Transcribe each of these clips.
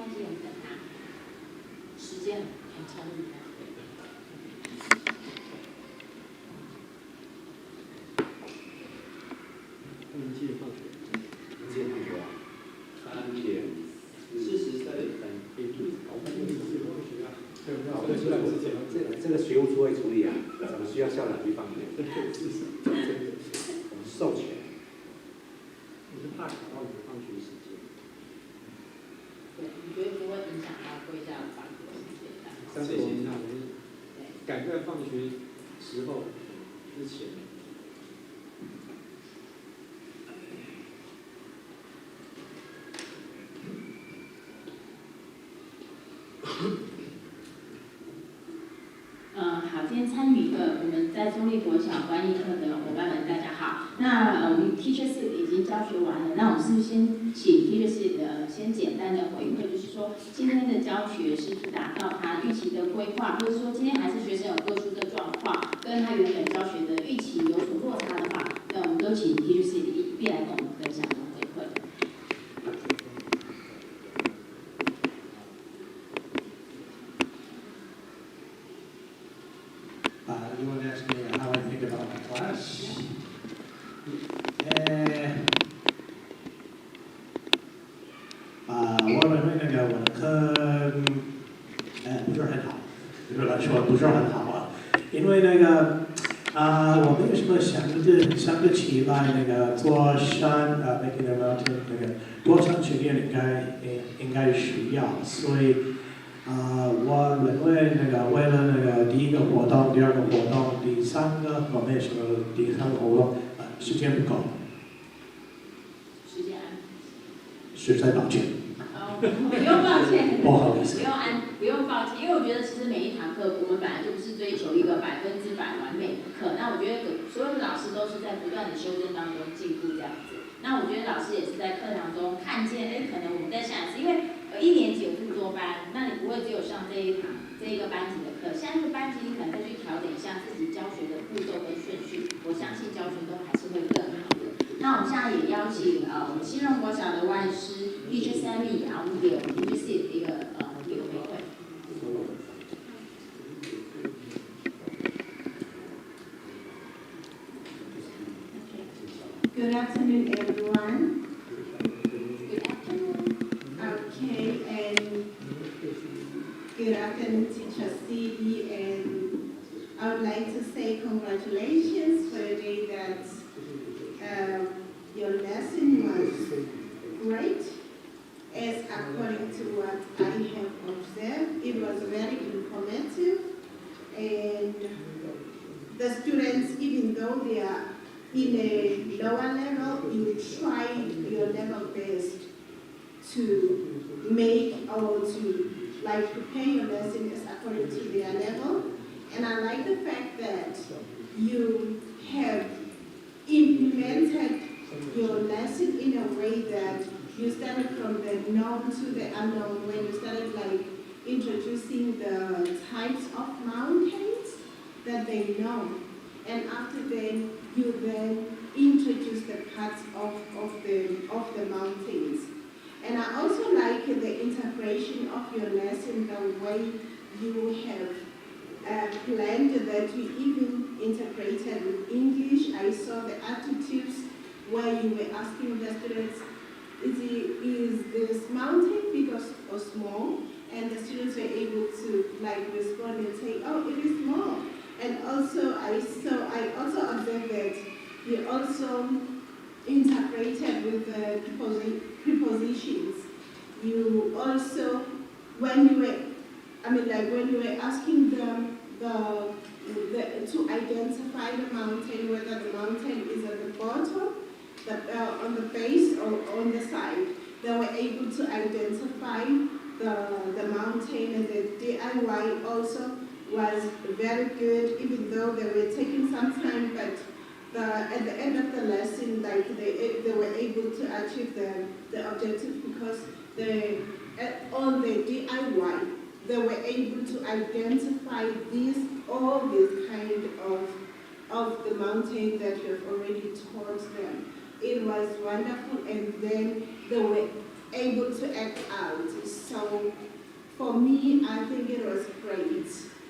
超级很等他，时间很充裕。他们几点放学？几点放学啊？3:43。这个学务处会处理啊，怎么需要校长去放学？我们授权。我是怕卡到你的放学时间。对，你觉得不会影响到贵校放学时间？相对影响就是赶在放学时候之前。好，今天参与我们在中立国小管理课的伙伴们，大家好。那我们 Teachers 已经教学完了，那我们是不是先请 Teachers 先简单的回馈，就是说今天的教学是不是达到他预期的规划，或者说今天还是学生有特殊的状况，跟他原本教学的预期有所落差的话，那我们都请 Teachers 一并来跟我们分享和回馈。You want to ask me how I think about my class? 我认为我的课不是很好，对我来说不是很好啊，因为我没有什么想得起来做山making a mountain 多长时间应该需要，所以。我认为为了第一个活动、第二个活动、第三个我没有什么第三个活动，时间不够。时间实在抱歉。不用抱歉。不好意思。不用抱歉，因为我觉得其实每一堂课我们本来就不是追求一个100%完美的课，那我觉得所有的老师都是在不断的修正当中进步这样子。那我觉得老师也是在课堂中看见，可能我们在下一次，因为1年级有这么多班，那你不会只有上这一个班级的课，下一个班级你可能再去调整一下自己教学的步骤跟顺序，我相信教学都还是会更好的。那我们现在也邀请我们新荣国小的外师 Teacher Sammy， 然后我们给我们 Teacher Sid 一个回馈。Good afternoon, everyone. Good afternoon. Okay, and good afternoon, Teacher CD, and I would like to say congratulations for the day that your lesson was great. As according to what I have observed, it was very informative, and the students, even though they are in a lower level, you try your level best to make or to prepare your lessons according to their level. And I like the fact that you have implemented your lesson in a way that you started from the known to the unknown, when you started introducing the types of mountains that they know. And after then, you then introduce the parts of the mountains. And I also like the integration of your lesson, the way you have planned that you even integrated with English. I saw the attitudes where you were asking the students, is this mountain big or small? And the students were able to respond and say, oh, it is small. And also I also observed that you also integrated with the prepositions. You also, when you were asking them to identify the mountain, whether the mountain is at the bottom, on the base, or on the side, they were able to identify the mountain, and the DIY also was very good, even though they were taking some time, but at the end of the lesson, they were able to achieve the objective, because on the DIY, they were able to identify all this kind of the mountain that you have already taught them. It was wonderful, and then they were able to act out. So for me, I think it was great.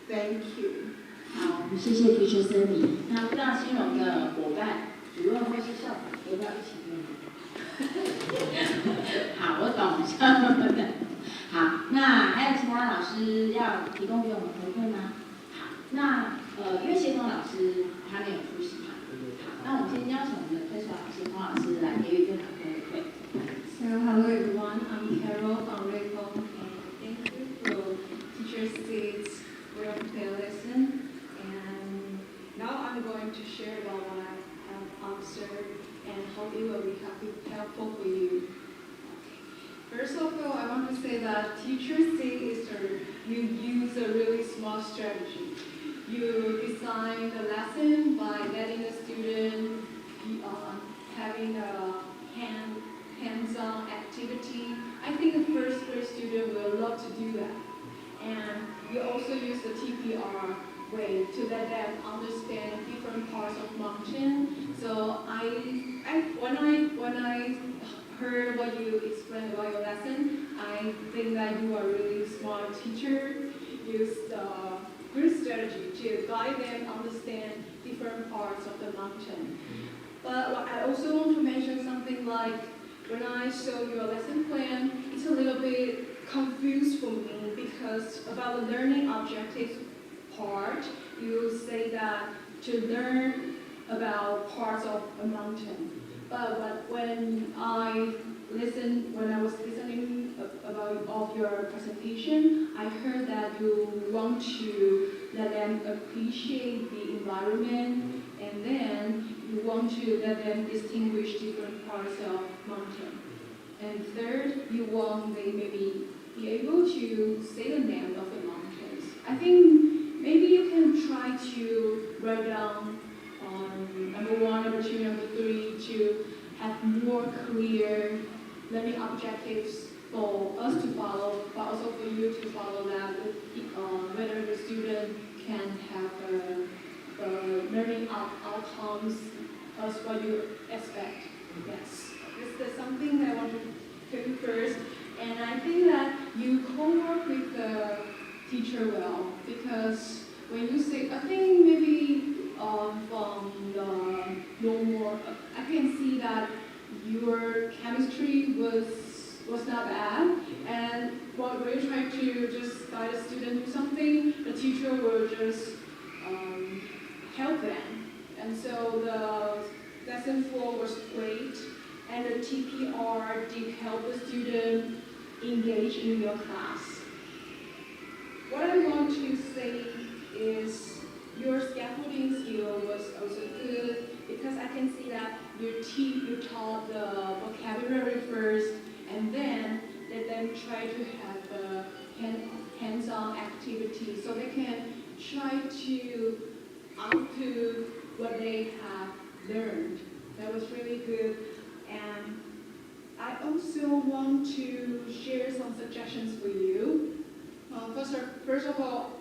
Thank you. 好，谢谢 Teacher Cindy。那不知道新荣的伙伴、主任或是校长要不要一起念？好，我懂的。好，那还有其他老师要提供给我们回馈吗？好，那因为协同老师他没有出席嘛，好，那我们先邀请我们的推手老师、童老师来给予这堂课回馈。So hello everyone, I'm Carol from Raycom and thank you for Teacher Steve's real lesson. And now I'm going to share about what I have observed and hope it will be helpful for you. First of all, I want to say that Teacher Steve is you use a really smart strategy. You design the lesson by letting the student having a hands-on activity. I think the first grade student will love to do that. And you also use the TPR way to let them understand different parts of mountain. So when I heard what you explained about your lesson, I think that you are a really smart teacher. Use the good strategy to guide them understand different parts of the mountain. But I also want to mention something like when I show you a lesson plan, it's a little bit confused for me because about the learning objectives part, you say that to learn about parts of a mountain. But when I was listening about your presentation, I heard that you want to let them appreciate the environment, and then you want to let them distinguish different parts of mountain. And third, you want they maybe be able to say the name of the mountains. I think maybe you can try to write down number 1, number 2, number 3 to have more clear learning objectives for us to follow, but also for you to follow that, whether the student can have learning outcomes as what you expect. Yes, this is something that I want to tell you first. And I think that you co-work with the teacher well, because when you say, I think maybe from the normal, I can see that your chemistry was not bad, and when you try to just guide a student to something, the teacher will just help them. And so the lesson 4 was great, and the TPR did help the student engage in your class. What I want to say is your scaffolding skill was also good because I can see that you taught the vocabulary first and then let them try to have a hands-on activity so they can try to output what they have learned. That was really good. And I also want to share some suggestions for you. First of all,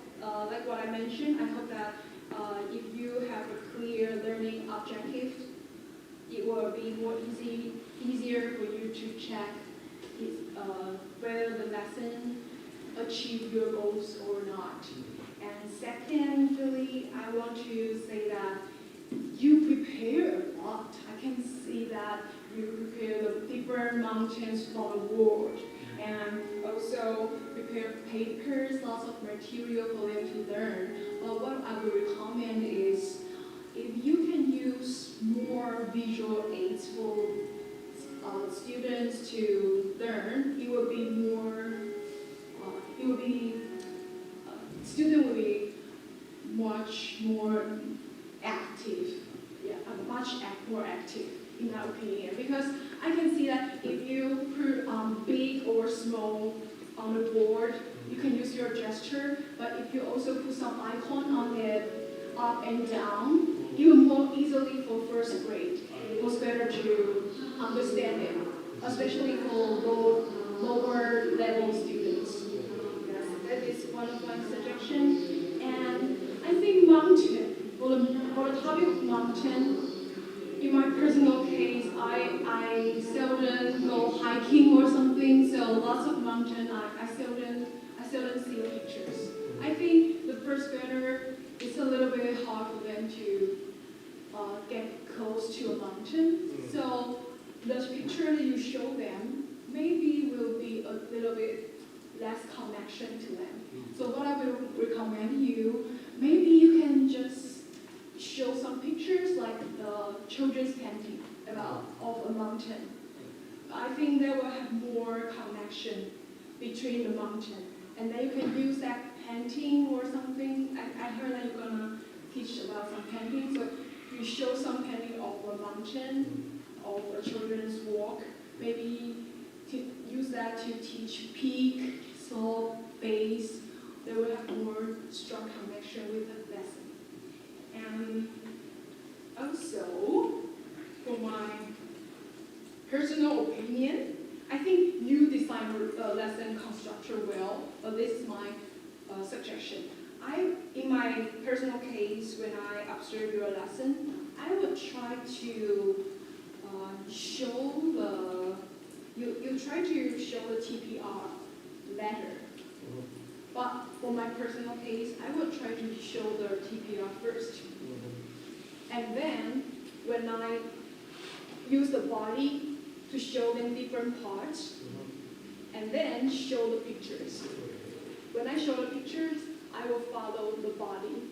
like what I mentioned, I hope that if you have a clear learning objective, it will be more easier for you to check whether the lesson achieved your goals or not. And secondly, I want to say that you prepare a lot. I can see that you prepare the different mountains from the world, and also prepare papers, lots of material for them to learn. But what I would recommend is if you can use more visual aids for students to learn, it will be more, student will be much more active, much more active in my opinion, because I can see that if you put big or small on the board, you can use your gesture, but if you also put some icon on it, up and down, it will more easily for first grade. It was better to understand it, especially for lower level students. Yes, that is one of my suggestions. And I think mountain, for the topic of mountain, in my personal case, I seldom go hiking or something, so lots of mountain, I seldom see pictures. I think the first grader, it's a little bit hard for them to get close to a mountain. So the picture that you show them maybe will be a little bit less connection to them. So what I will recommend you, maybe you can just show some pictures like the children's painting of a mountain. I think they will have more connection between the mountain. And then you can use that painting or something. I heard that you're gonna teach about some painting. So you show some painting of a mountain, of a children's walk. Maybe to use that to teach peak, slope, base. They will have more strong connection with the lesson. And also, for my personal opinion, I think you design the lesson structure well, but this is my suggestion. In my personal case, when I observe your lesson, I would try to show you try to show the TPR better. But for my personal case, I would try to show the TPR first. And then, when I use the body to show them different parts, and then show the pictures. When I show the pictures, I will follow the body.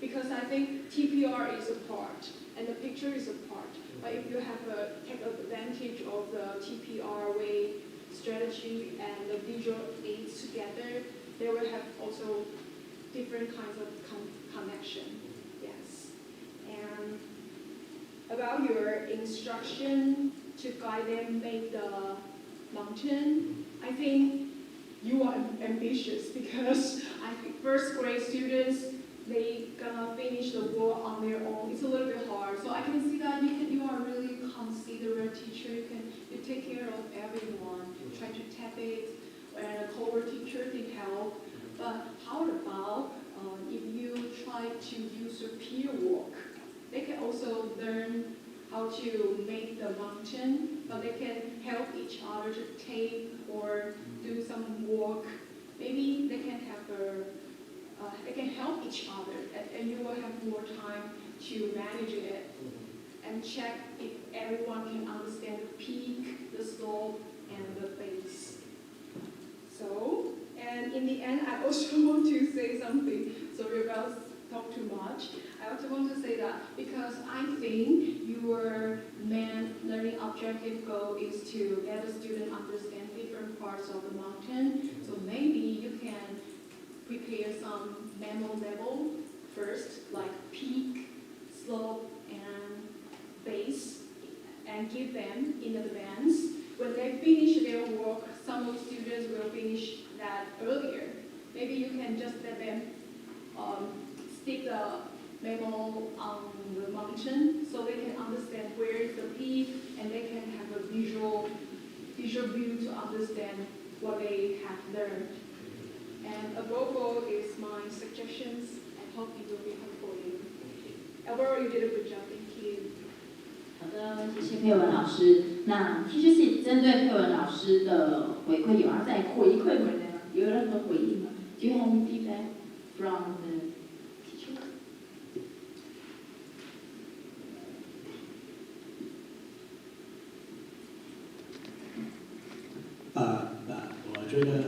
Because I think TPR is a part, and the picture is a part. But if you have take advantage of the TPR way strategy and the visual aids together, they will have also different kinds of connection. Yes. And about your instruction to guide them make the mountain, I think you are ambitious because I think first grade students, they gonna finish the work on their own. It's a little bit hard. So I can see that you are really considerate teacher. You take care of everyone. You try to tap it, and a co-work teacher can help. But how about if you try to use your peer work? They can also learn how to make the mountain, but they can help each other to tape or do some work. Maybe they can have they can help each other, and you will have more time to manage it and check if everyone can understand the peak, the slope, and the base. So, and in the end, I also want to say something. Sorry about talk too much. I also want to say that because I think your main learning objective goal is to let the student understand different parts of the mountain. So maybe you can prepare some memo level first, like peak, slope, and base, and give them in advance. When they finish their work, some of the students will finish that earlier. Maybe you can just let them stick the memo on the mountain so they can understand where is the peak, and they can have a visual view to understand what they have learned. And above all is my suggestions. I hope it will be helpful for you. Overall, you did a good job. Thank you. 好的，谢谢佩文老师。那 Teacher Seat 针对佩文老师的回馈，有要再回馈回来吗？有任何回应吗 ？Do you have any feedback from the teacher? 我觉得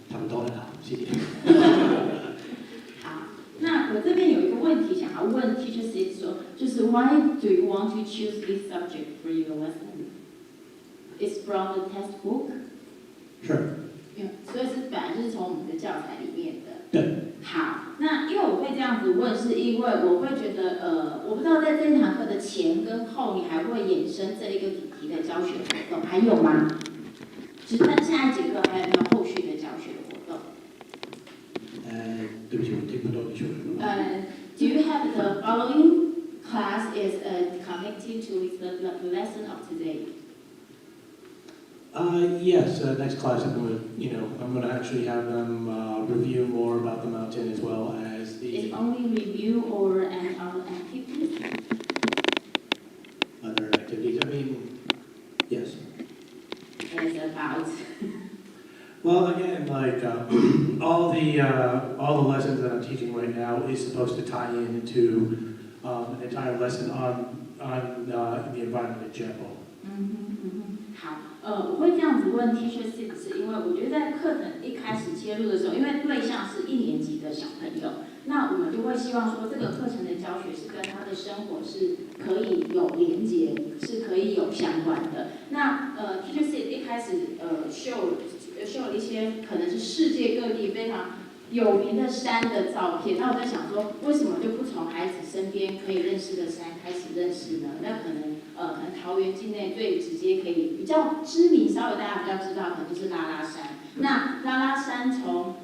他们都很好，谢谢。好，那我这边有一个问题想要问 Teacher Seat 说，就是 Why do you want to choose this subject for your lesson? It's from the textbook. 是。所以是本来就是从我们的教材里面的。对。好，那因为我会这样子问，是因为我会觉得，我不知道在这一堂课的前跟后，你还会衍生这一个主题的教学活动，还有吗？就是那下一节课还有没有后续的教学活动？对不起，我听不懂你说什么。Do you have the following class is connected to the lesson of today? Yes, next class I'm going to actually have them review more about the mountain as well as the Is only review or an other activities? other activities. I mean, yes. It's about Well, again, like all the lessons that I'm teaching right now is supposed to tie into an entire lesson on the environment in general. 好，我会这样子问 Teacher Sid 是因为我觉得在课程一开始切入的时候，因为对象是1年级的小朋友，那我们就会希望说这个课程的教学是跟他的生活是可以有连结，是可以有相关的。那Teacher Sid 一开始秀了一些可能是世界各地非常有名的山的照片，那我在想说，为什么就不从孩子身边可以认识的山开始认识呢？那可能桃园境内最直接可以比较知名，稍微大家比较知道，可能就是拉拉山。那拉拉山从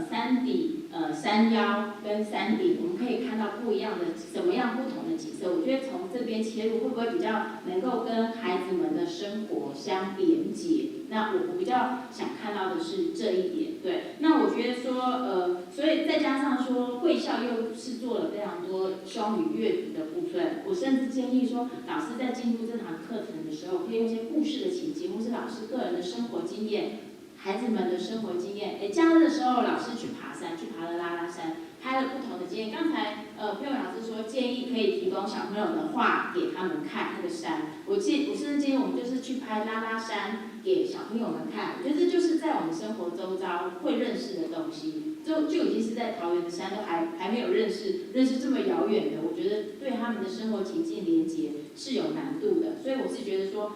山底、山腰跟山顶，我们可以看到不一样的怎么样不同的景色。我觉得从这边切入，会不会比较能够跟孩子们的生活相连结？那我比较想看到的是这一点。对，那我觉得说所以再加上说贵校又是做了非常多双语阅读的部分，我甚至建议说，老师在进入这堂课程的时候，可以用一些故事的情境，或是老师个人的生活经验。孩子们的生活经验，假日的时候，老师去爬山，去爬了拉拉山，拍了不同的经验。刚才佩文老师说，建议可以提供小朋友的画给他们看那个山。我甚至建议我们就是去拍拉拉山给小朋友们看。我觉得这就是在我们生活周遭会认识的东西，就已经是在桃园的山都还没有认识这么遥远的。我觉得对他们的生活情境连结是有难度的，所以我是觉得说，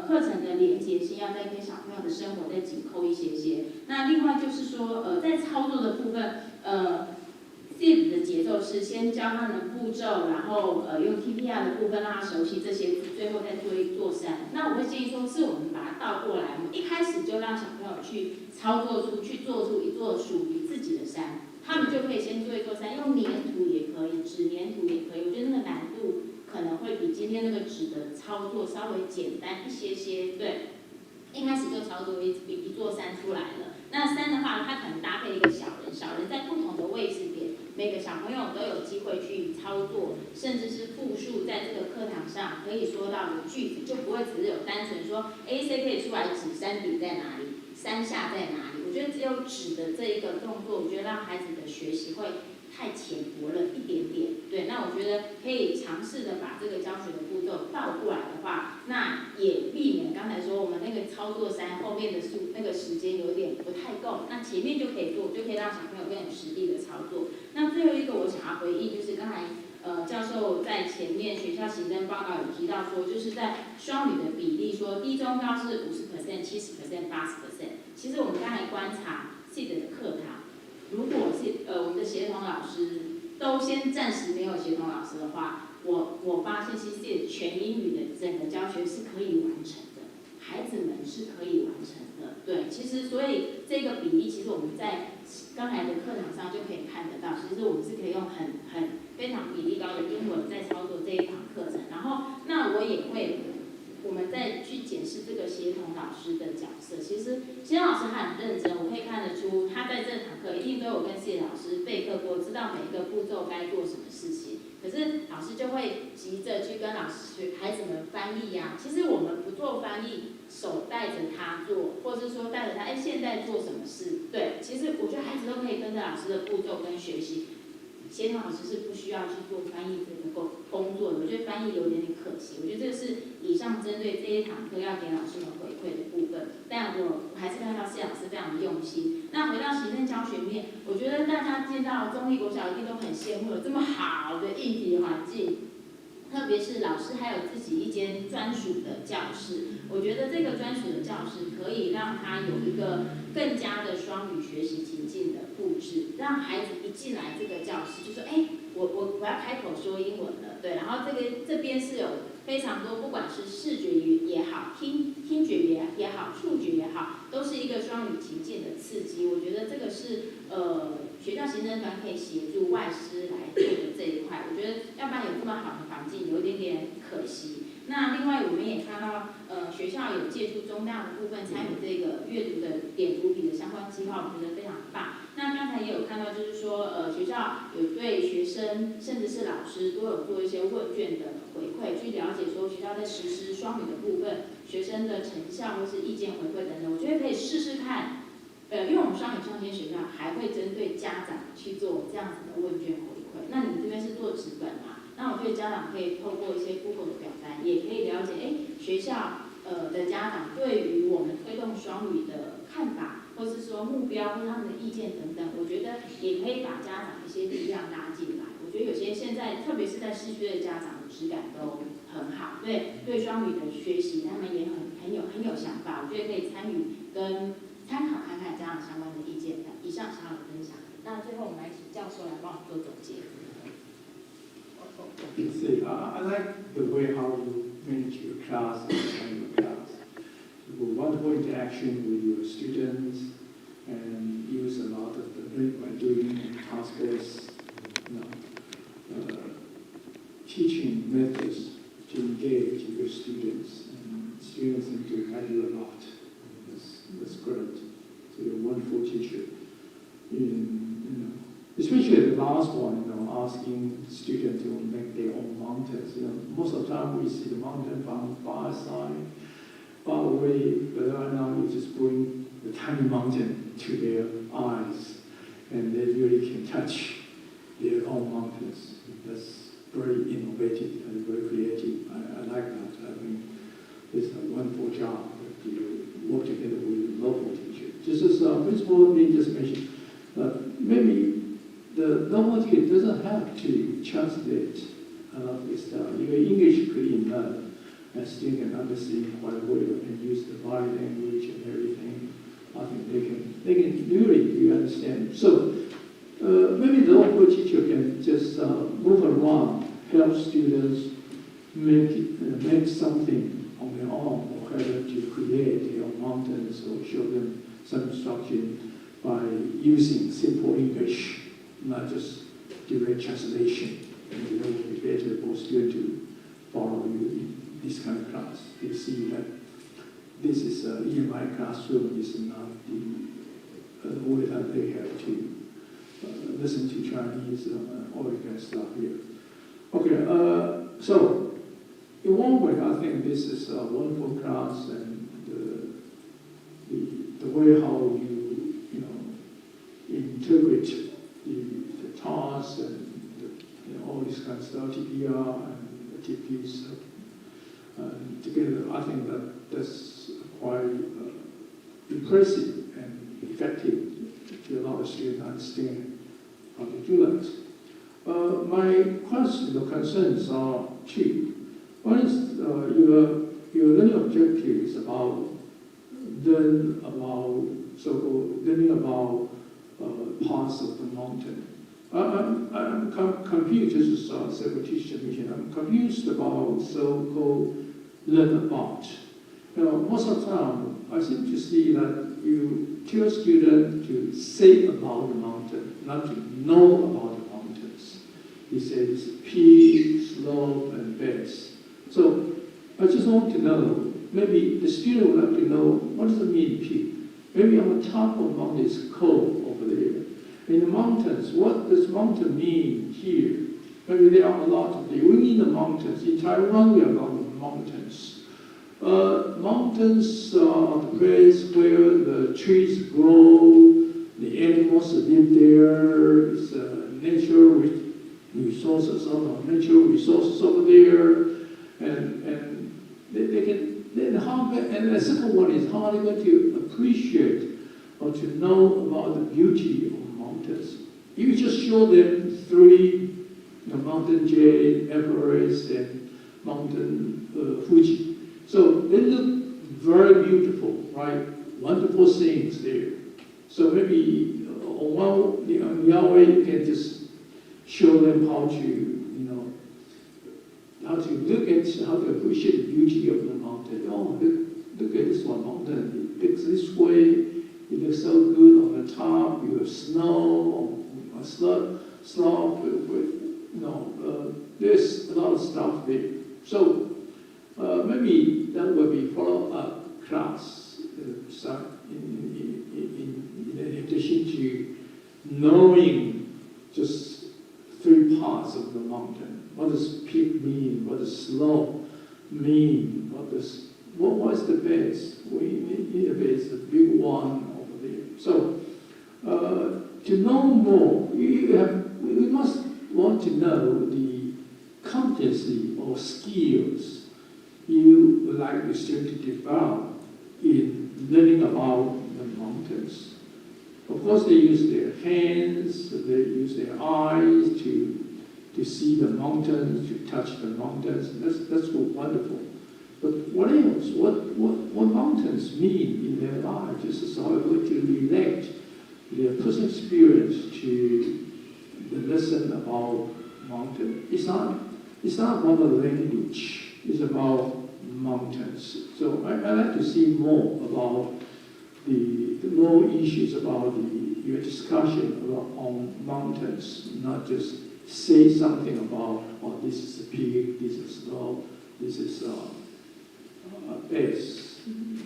课程的连结性要再跟小朋友的生活再紧扣一些。那另外就是说，在操作的部分，SIP 的节奏是先教他们步骤，然后用 TPR 的部分让他熟悉这些字，最后再做一座山。那我会建议说，是我们把它倒过来，我们一开始就让小朋友去操作去做出一座属于自己的山，他们就可以先做一座山，用粘土也可以，纸粘土也可以。我觉得那个难度可能会比今天那个纸的操作稍微简单一些些，对。一开始就操作一座山出来了。那山的话，它可能搭配一个小人，小人在不同的位置点，每个小朋友都有机会去操作，甚至是复述在这个课堂上可以说到的句子，就不会只是有单纯说，谁可以出来指山顶在哪里，山下在哪里？我觉得只有指的这一个动作，我觉得让孩子的学习会太浅薄了一点点。对，那我觉得可以尝试的把这个教学的步骤倒过来的话，那也避免刚才说我们那个操作山后面的那个时间有点不太够，那前面就可以做，就可以让小朋友更有实力的操作。那最后一个我想要回应就是刚才教授在前面学校行政报告有提到说，就是在双语的比例说低中高是50%、70%、80%。其实我们刚才观察 SID 的课堂，如果是我们的协同老师都先暂时没有协同老师的话，我发现其实全英语的整个教学是可以完成的，孩子们是可以完成的。对，其实所以这个比例，其实我们在刚才的课堂上就可以看得到，其实我们是可以用非常比例高的英文在操作这一堂课程。然后，那我也会。我们再去检视这个协同老师的角色，其实协同老师他很认真，我可以看得出他在这堂课一定都有跟谢老师备课过，知道每一个步骤该做什么事情。可是老师就会急着去跟孩子们翻译呀。其实我们不做翻译，手带着他做，或者是说带着他，现在做什么事？对，其实我觉得孩子都可以跟着老师的步骤跟学习。协同老师是不需要去做翻译这个工作的，我觉得翻译有点可惜。我觉得这个是以上针对这一堂课要给老师们回馈的部分。但我还是看到谢老师非常的用心。那回到行政教学面，我觉得大家见到中立国小一定都很羡慕有这么好的硬体环境。特别是老师还有自己一间专属的教室，我觉得这个专属的教室可以让他有一个更加的双语学习情境的布置，让孩子一进来这个教室就说，我要开口说英文了，对，然后这边是有非常多，不管是视觉也好，听觉也好，触觉也好，都是一个双语情境的刺激。我觉得这个是学校行政团可以协助外师来做的这一块。我觉得要不然有这么好的环境，有点点可惜。那另外我们也看到，学校有借助中大的部分参与这个阅读的点读笔的相关计划，我觉得非常棒。那刚才也有看到，就是说，学校有对学生甚至是老师都有做一些问卷的回馈，去了解说学校在实施双语的部分，学生的成效或是意见回馈等等，我觉得可以试试看。因为我们双语创新学校还会针对家长去做这样子的问卷回馈。那你们这边是做纸本嘛？那我觉得家长可以透过一些 Google 的表单，也可以了解，学校的家长对于我们推动双语的看法，或是说目标或他们的意见等等，我觉得也可以把家长一些力量拉进来。我觉得有些现在，特别是在市区的家长的质感都很好，对双语的学习，他们也很有想法。我觉得可以参与跟参考看看家长相关的意见。以上小小的分享。那最后我们来请教授来帮我们做总结。I like the way how you manage your class and design your class. Wonderful interaction with your students and use a lot of the doing and task-based teaching methods to engage your students, and students seem to like you a lot. That's great. So you're a wonderful teacher. Especially the last one, asking students to make their own mountains. Most of the time we see the mountain from far side, far away, but right now you just bring the tiny mountain to their eyes, and they really can touch their own mountains. That's very innovative and very creative. I like that. I mean, it's a wonderful job that you work together with local teachers. Just as Principal Lee just mentioned, maybe the local teacher doesn't have to translate a lot of this stuff. Your English could enough, and students can understand quite well and use the body language and everything. I think they can really understand. So maybe the local teacher can just move around, help students make something on their own, or help them to create their own mountains, or show them some instruction by using simple English, not just direct translation. And it will be better for students to follow you in this kind of class. They see that this is in my classroom is not the way that they have to listen to Chinese all that kind of stuff here. Okay, so in one way, I think this is a wonderful class, and the way how you interpret the tasks and all this kind of stuff, TPR and the TPs together. I think that's quite impressive and effective to allow the students to understand how to do that. My questions or concerns are two. One is your learning objective is about learning about parts of the mountain. I'm confused, this is several teachers mentioned, I'm confused about so-called learn about. Most of the time, I seem to see that you tell students to say about the mountain, not to know about the mountains. He says peak, slope, and base. So I just want to know, maybe the student would like to know, what does it mean peak? Maybe on the top of the mountain is cold over there. In the mountains, what does mountain mean here? Maybe there are a lot of things. We mean the mountains. In Taiwan, we have a lot of mountains. Mountains are the place where the trees grow, the animals live there, it's natural resources over there, and they can. And the second one is how are they going to appreciate or to know about the beauty of mountains. You just show them three, Mountain Jade, Everest, and Mountain Fuji. So they look very beautiful, right? Wonderful things there. So maybe on the other way, you can just show them how to, how to look at, how to appreciate the beauty of the mountain. Oh, look at this one mountain. It looks this way. It looks so good on the top. You have snow, a slope with there's a lot of stuff there. So maybe that will be follow-up class in addition to knowing just three parts of the mountain. What does peak mean? What does slope mean? What is the base? We need a base, the big one over there. So to know more, we must want to know the competency or skills you would like the student to develop in learning about the mountains. Of course, they use their hands, they use their eyes to see the mountains, to touch the mountains. That's wonderful. But what else? What mountains mean in their lives? This is how to relate their personal experience to the lesson about mountain. It's not about the language. It's about mountains. So I like to see more about the more issues about your discussion on mountains, not just say something about, oh, this is a peak, this is low, this is a base.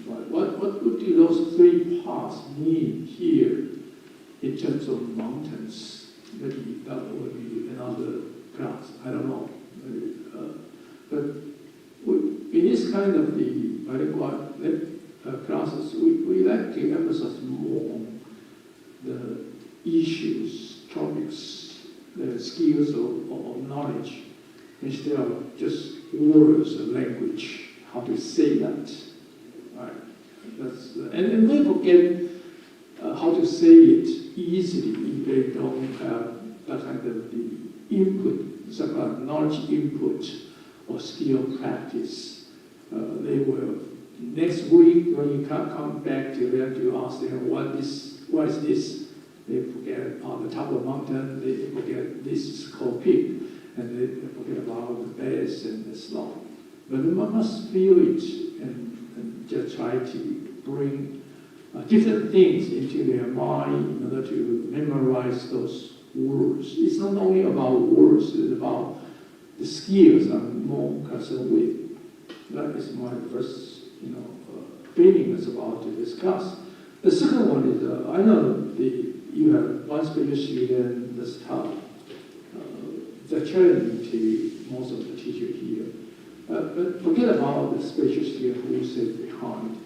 But what do those three parts mean here in terms of mountains? Maybe that would be another class. I don't know. But in this kind of the bilingual classes, we like to emphasize more on the issues, topics, the skills or knowledge, instead of just words or language, how to say that. Right? And they forget how to say it easily if they don't have that kind of the input, some kind of knowledge input or skill practice. They will, next week when you come back to them to ask them what is this, they forget on the top of the mountain, they forget this is called peak, and they forget about the base and the slope. But they must feel it and just try to bring different things into their mind in order to memorize those words. It's not only about words, it's about the skills I'm more concerned with. That is my first, feeling is about to discuss. The second one is, I know you have one special student that's tough. The challenge to most of the teachers here. But forget about the special student who is behind.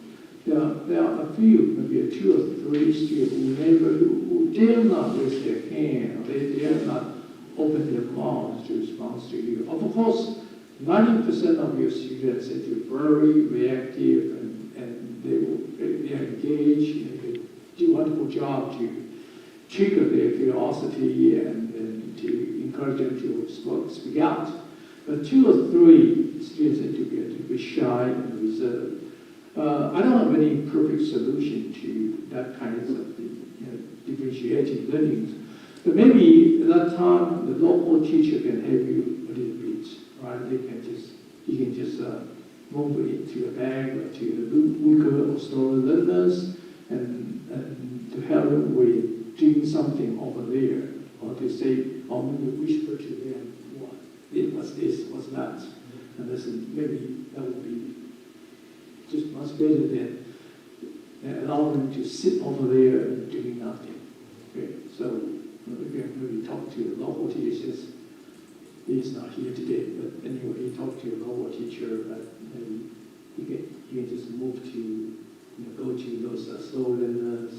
There are a few, maybe 2 or 3 students who dare not raise their hand, they dare not open their mouths to respond to you. Of course, 90% of your students are very reactive and they are engaged and they do a wonderful job to trigger their curiosity and to encourage them to speak out. But 2 or 3 students tend to be shy and reserved. I don't have any perfect solution to that kind of differentiating learning. But maybe at that time, the local teacher can help you a little bit, right? You can just move it to a bag or to the weaker or slower learners and to help them with doing something over there, or to say, or maybe whisper to them, what's this, what's that? And listen, maybe that would be just much better than allow them to sit over there and doing nothing. Okay, so we can maybe talk to the local teachers. He's not here today, but anyway, you talk to your local teacher, maybe you can just move to go to those slow learners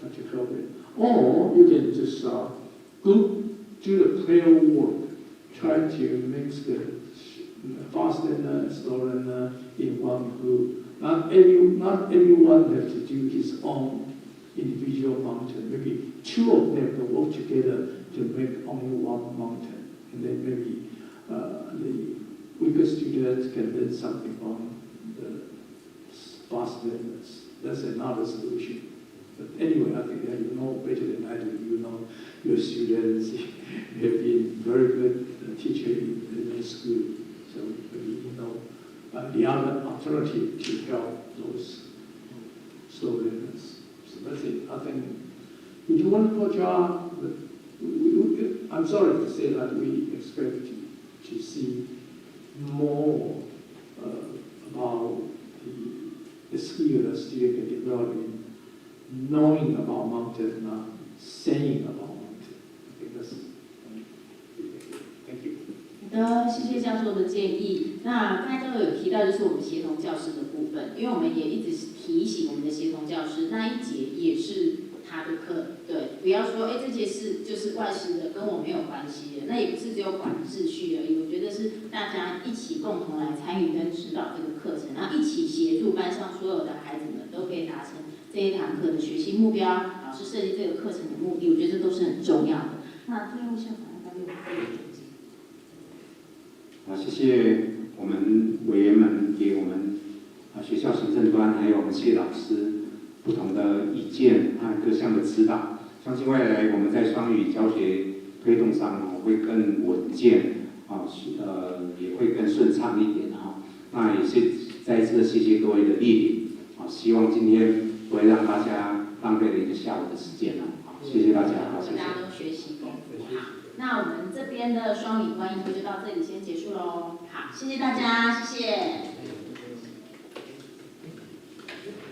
to help them. Or you can just do the prayer work, try to mix the fast learner and slow learner in one group. Not everyone has to do his own individual mountain. Maybe 2 of them can work together to make only one mountain. And then maybe the weaker students can learn something from the fast learners. That's another solution. But anyway, I think that you know better than I do. You know your students have been very good teacher in the school. So maybe you know the other alternative to help those slow learners. So that's it. I think you do a wonderful job, but I'm sorry to say that we expect to see more about the skill that students can develop in knowing about mountain, not saying about mountain. I think that's thank you. 好的，谢谢教授的建议。那刚才教授有提到，就是我们协同教师的部分，因为我们也一直提醒我们的协同教师，那一节也是他的课，对。不要说这节事就是外师的，跟我没有关系的，那也不是只有管秩序而已。我觉得是大家一起共同来参与跟指导这个课程，然后一起协助班上所有的孩子们都可以达成这一堂课的学习目标，老师设计这个课程的目的，我觉得这都是很重要的。那最后校长要不要给我总结？好，谢谢我们委员们给我们学校行政端还有我们谢老师不同的意见和各项的指导，相信未来我们在双语教学推动上会更稳健也会更顺畅一点那也是再一次的谢谢各位的莅临希望今天不会让大家浪费了一个下午的时间谢谢大家，谢谢。大家都学习功夫好。那我们这边的双语观音会就到这里先结束喽。好，谢谢大家，谢谢。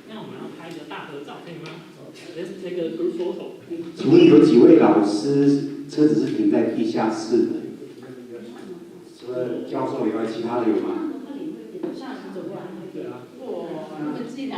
那我们要拍一个大合照，可以吗？这个group photo。请问有几位老师车子是停在地下室的？除了教授以外，其他的有吗？上走过来。对啊。我们记得。